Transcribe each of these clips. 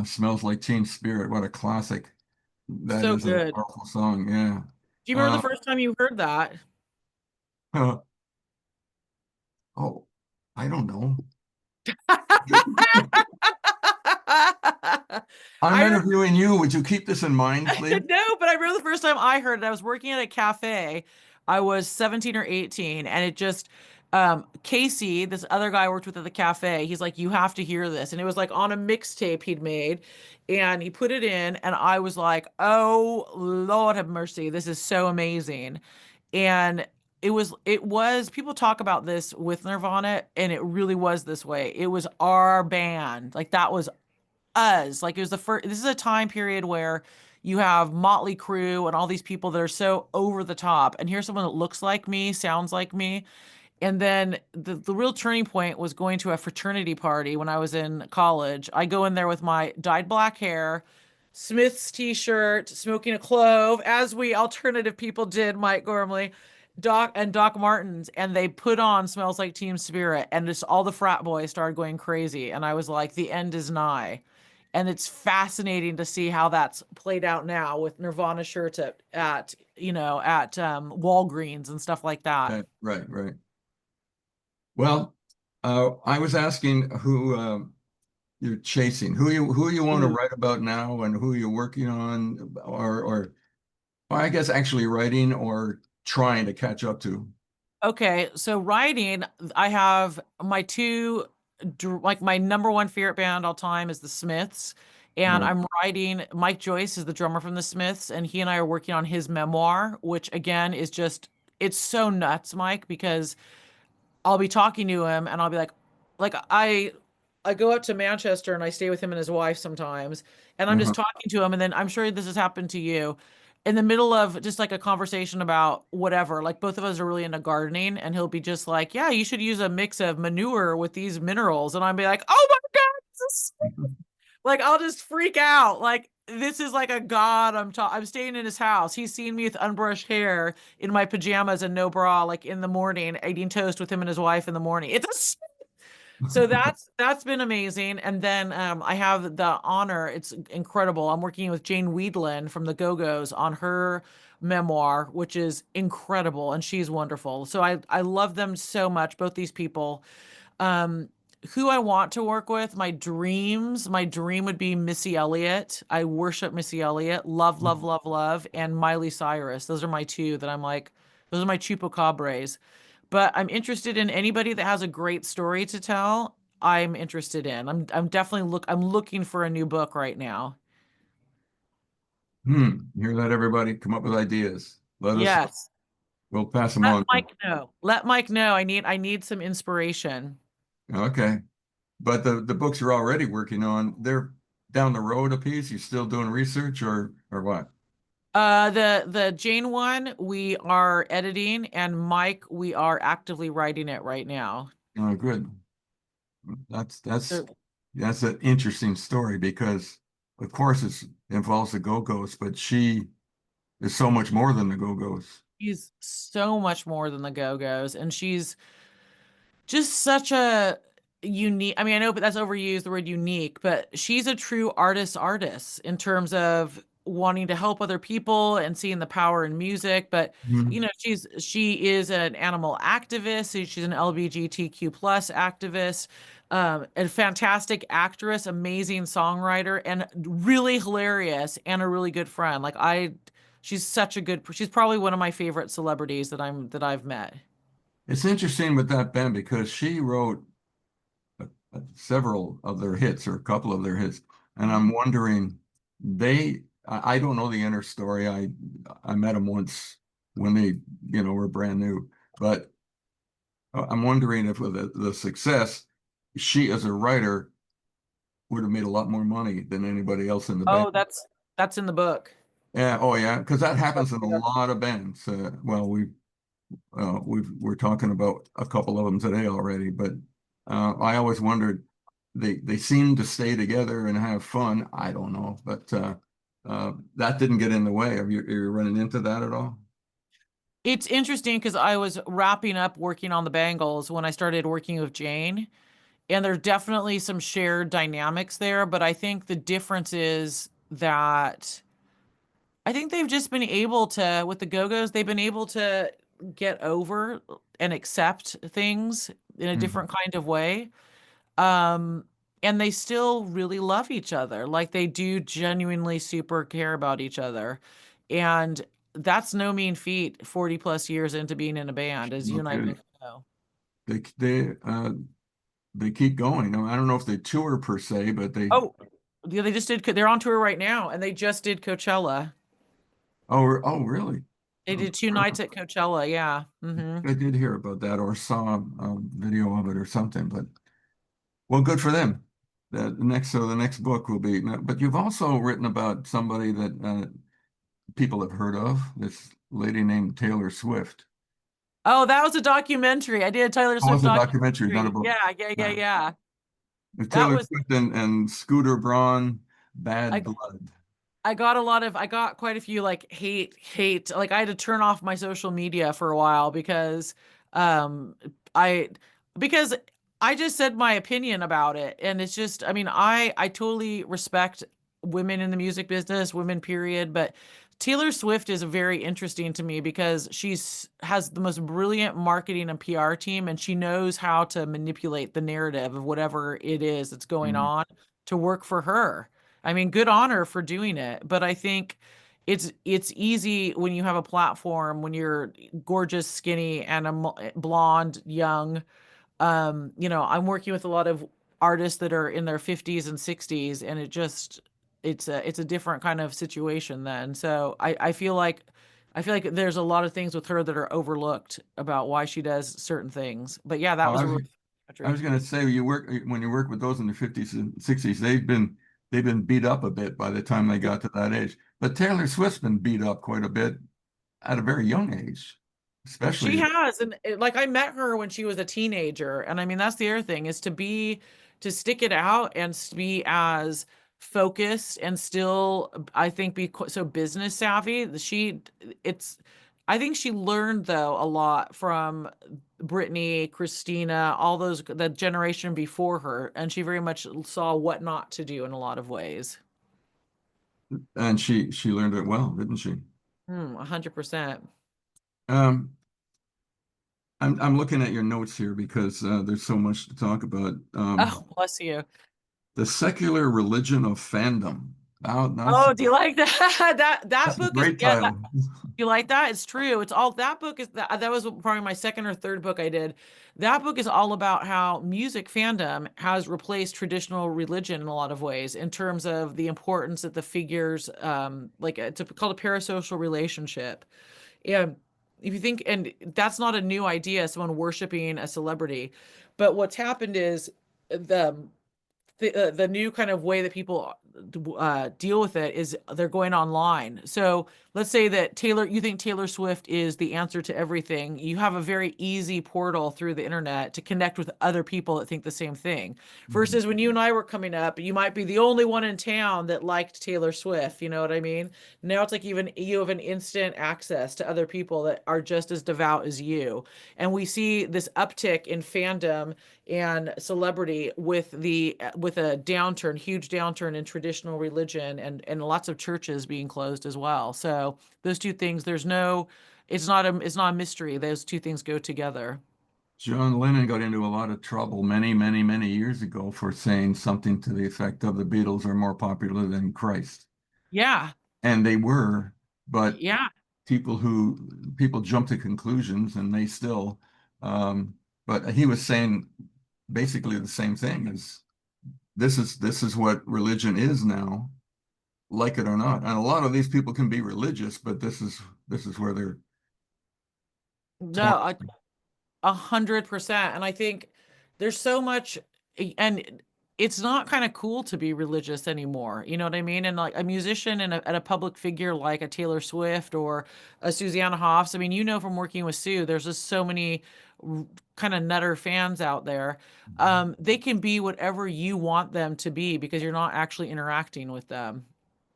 Smells Like Teen Spirit. What a classic. That So is a good. Do powerful song. Yeah. you remember the Uh, first time you heard that? oh, I don't know. I'm I interviewing you. Would you keep this in mind, please? No, but I remember the first time I heard it, I was working at a cafe. I was 17 or 18, and it just Casey, this other guy I worked with at the cafe, he's like, you have to hear this. And it was like on a mixtape he'd made, and he put it in, and I was like, oh Lord have mercy, this is so amazing. And it was people talk about this with Nirvana, and it really was this way. It was our band. Like that was us. Like it was the first, this is a time period where you have Motley Crue and all these people that are so over the top. And here's someone that looks like me, sounds like me. And then the real turning point was going to a fraternity party when I was in college. I go in there with my dyed black hair, Smith's t-shirt, smoking a clove, as we alternative people did, Mike Gormley, Doc Martens, and they put on Smells Like Teen Spirit, and just all the frat boys started going crazy. And I was like, the end is nigh. And it's fascinating to see how that's played out now with Nirvana shirts at Walgreens and stuff like that. Right, right, right. Well, I was asking who you're chasing, who you want to Ooh. write about now, and who you're working on, or I guess actually writing or trying to catch up to. Okay, so writing, I have my like my number one favorite band all time is the Smiths. And Right. I'm writing, Mike Joyce is the drummer from the Smiths, and he and I are working on his memoir, which again is just, it's so nuts, Mike, because I'll be talking to him and I'll be like I go up to Manchester and I stay with him and his wife sometimes, and I'm just Uh-huh. talking to him, and then I'm sure this has happened to you in the middle of just like a conversation about whatever, like both of us are really into gardening, and he'll be just like, yeah, you should use a mix of manure with these minerals, and I'll be like, oh my God, this is like I'll just freak out. Like this is like a god. I'm staying in his house. He's seen me with unbrushed hair in my pajamas and no bra, like in the morning, eating toast with him and his wife in the morning. So that's been amazing. And then I have the honor. It's incredible. I'm working with Jane Weedland from the Go-Go's on her memoir, which is incredible, and she's wonderful. So I love them so much, both these people. Um, who I want to work with, my dream would be Missy Elliott. I worship Missy Elliott. Love, love, love, love. And Miley Cyrus. Those are my two that I'm like, those are my chupacabres. But I'm interested in anybody that has a great story to tell. I'm interested in. I'm definitely I'm looking for a new book right now. Hear that, everybody? Come up with ideas. Let us, Yes. we'll pass them Let on. Mike know. Let Mike know. I need some inspiration. Okay. But the books you're already working on, they're down the road a piece. You still doing research or what? The Jane one we are editing, and Mike we are actively writing it right now. Oh, good. That's that's So that's an interesting story because of course it involves the Go-Go's, but she is so much more than the Go-Go's. she's so much more than the Go-Go's, and she's just such a unique. I mean, I know, but that's overused, the word unique, but she's a true artist in terms of wanting to help other people and seeing the power in music. But Mhm. she is an animal activist. She's an LGBTQ plus activist, a fantastic actress, amazing songwriter, and really hilarious, and a really good friend. She's such a good. She's probably one of my favorite celebrities that I've met. It's interesting with that band because she wrote several of their hits or a couple of their hits, and Mhm. I'm wondering I don't know the inner story. I met them once when they were brand new, but I'm wondering if with the success, she as a writer would have made a lot more money than anybody else in the band. Oh, that's in the book. Yeah, oh yeah, because that happens That's in a there. lot of bands. Well, we're talking about a couple of them today already, but I always wondered they seem to stay together and have fun. I don't know, but that didn't get in the way. Are you running into that at all? It's interesting because I was wrapping up working on the Bangles when I started working with Jane. and there's definitely some shared dynamics there, but I think the difference is that I think they've just been able to, with the Go-Go's, they've been able to get over and accept things in a Mhm. different kind of way. Um, and they still really love each other. Like they do genuinely super care about each other. And that's no mean feat 40 plus years into being in a band, as you No and I kidding. both know. They they uh they keep going. I don't know if they tour per se, but they Oh, yeah, they just did, they're on tour right now and they just did Coachella. oh really? They Oh, did two nights at Coachella. Yeah. Hmm. I did hear about that or saw a video of it or something, but well, good for them. The next book will be, but you've also written about somebody that people have heard of, this lady named Taylor Swift. Oh, that was a documentary. I did a Taylor Oh, Swift it's a documentary, not a documentary. book. Yeah, yeah, yeah, Yeah. yeah. With That Taylor was Swift and Scooter Braun, Bad I Blood. I got quite a few like hate like I had to turn off my social media for a while um I because I just said my opinion about it, and it's just I mean I totally respect women in the music business, women period, but Taylor Swift is very interesting to me because she's has the most brilliant marketing and PR team, and she knows how to manipulate the narrative of whatever it is that's going Mm. on to work for her. I mean, good on her for doing it, but I think it's easy when you have a platform, when you're gorgeous, skinny, and blonde, young. I'm working with a lot of artists that are in their 50s and 60s, and it's a different kind of situation then. So I feel like there's a lot of things with her that are overlooked about why she does certain things. But yeah, Oh, that was a really I was going to say you work when you work with those in the 50s and 60s, they've been beat up a bit by the time they got to that age. But Taylor Swift's been beat up quite a bit at a very young age, She especially. has, and like I met her when she was a teenager, and I mean that's the other thing is to stick it out and be as focused and still I think be so business savvy. It's I think she learned though a lot from Britney, Christina, all those the generation before her, and she very much saw what not to do in a lot of ways. And she learned it well, didn't she? 100%. Um, I'm looking at your notes here because there's so much to talk about. Oh, bless you. The secular religion of fandom. Now, Oh, do you like that? That that's a book is great yeah. title. You like that? It's true. It's all that book is that was probably my second or third book I did. That book is all about how music fandom has replaced traditional religion in a lot of ways in terms of the importance that the figures like it's called a parasocial relationship. And if you think and that's not a new idea, someone worshiping a celebrity. But what's happened is the new kind of way that people deal with it is they're going online. So let's say that you think Taylor Swift is the answer to everything. You have a very easy portal through the internet to connect with other people that think the same thing. Mhm. Versus when you and I were coming up, you might be the only one in town that liked Taylor Swift. You know what I mean? Now it's like even you have an instant access to other people that are just as devout as you. And we see this uptick in fandom and celebrity with a huge downturn in traditional religion and lots of churches being closed as well. So those two things, it's not a mystery. Those two things go together. John Lennon got into a lot of trouble many years ago for saying something to the effect of the Beatles are more popular than Christ. Yeah. And they were, but Yeah. people jump to conclusions and they still, um, but he was saying basically the same thing as this is what religion is now, like it or not. And a lot of these people can be religious, but this is where they're No, torn. 100%. And I think there's so much, and it's not kind of cool to be religious anymore. You know what I mean? And like a musician and a public figure like a Taylor Swift or a Susanna Hoffs. I mean, you know, from working with Sue, there's just so many kind of nutter fans out there. They can be whatever you want them to be because you're not actually interacting with them.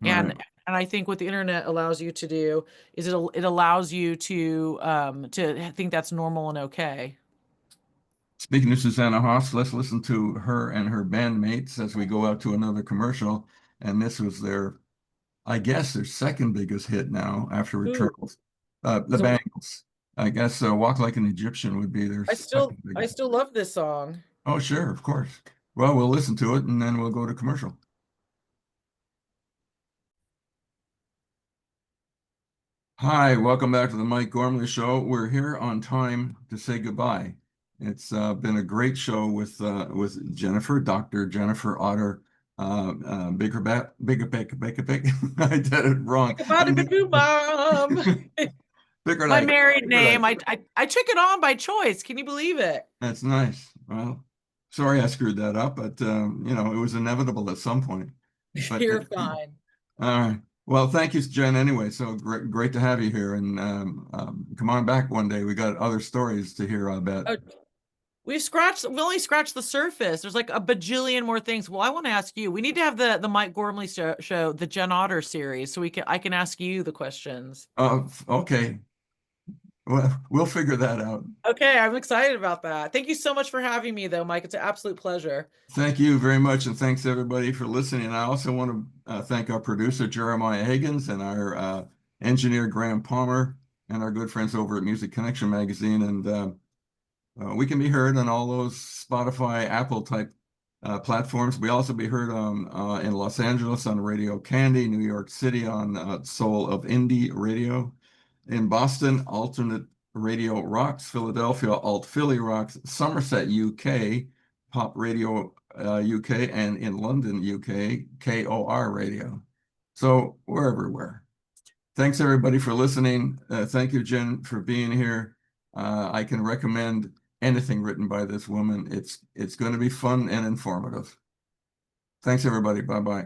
Right. And I think what the internet allows you to do is it allows you to think that's normal and okay. Speaking of Susanna Hoffs, let's listen to her and her bandmates as we go out to another commercial. And this was their, I guess, their second biggest hit now after Ooh, Returns. The is it, Bangles. I guess Walk Like an Egyptian would be their second I biggest. still love this song. Oh, sure, of course. Well, we'll listen to it and then we'll go to commercial. Hi, welcome back to the Mike Gormley Show. We're here on time to say goodbye. It's been a great show with Jennifer, Dr. Jennifer Otter Bickerdike. I did it wrong. I mean, Mom. My Bickerdike. married name. Bickerdike. I took it on by choice. Can you believe it? That's nice. Well, sorry I screwed that up, but it was inevitable at some point. But You're fine. all right. Well, thank you, Jen. Anyway, so great to have you here, and come on back one day. We got other stories to hear, I bet. Oh, we only scratched the surface. There's like a bajillion more things. Well, I want to ask you. We need to have the Mike Gormley show, the Jenn Otter series, so I can ask you the questions. Okay. Well, we'll figure that out. Okay, I'm excited about that. Thank you so much for having me, though, Mike. It's an absolute pleasure. Thank you very much, and thanks everybody for listening. I also want to thank our producer Jeremiah Higgins and our engineer Graham Palmer and our good friends over at Music Connection Magazine. And we can be heard on all those Spotify, Apple type platforms. We also be heard on in Los Angeles on Radio Candy, New York City on Soul of Indie Radio, in Boston, Alternate Radio Rocks, Philadelphia, Alt Philly Rocks, Somerset, UK, Pop Radio UK, and in London, UK, KOR Radio. So we're everywhere. Thanks everybody for listening. Thank you, Jen, for being here. I can recommend anything written by this woman. It's going to be fun and informative. Thanks everybody. Bye bye.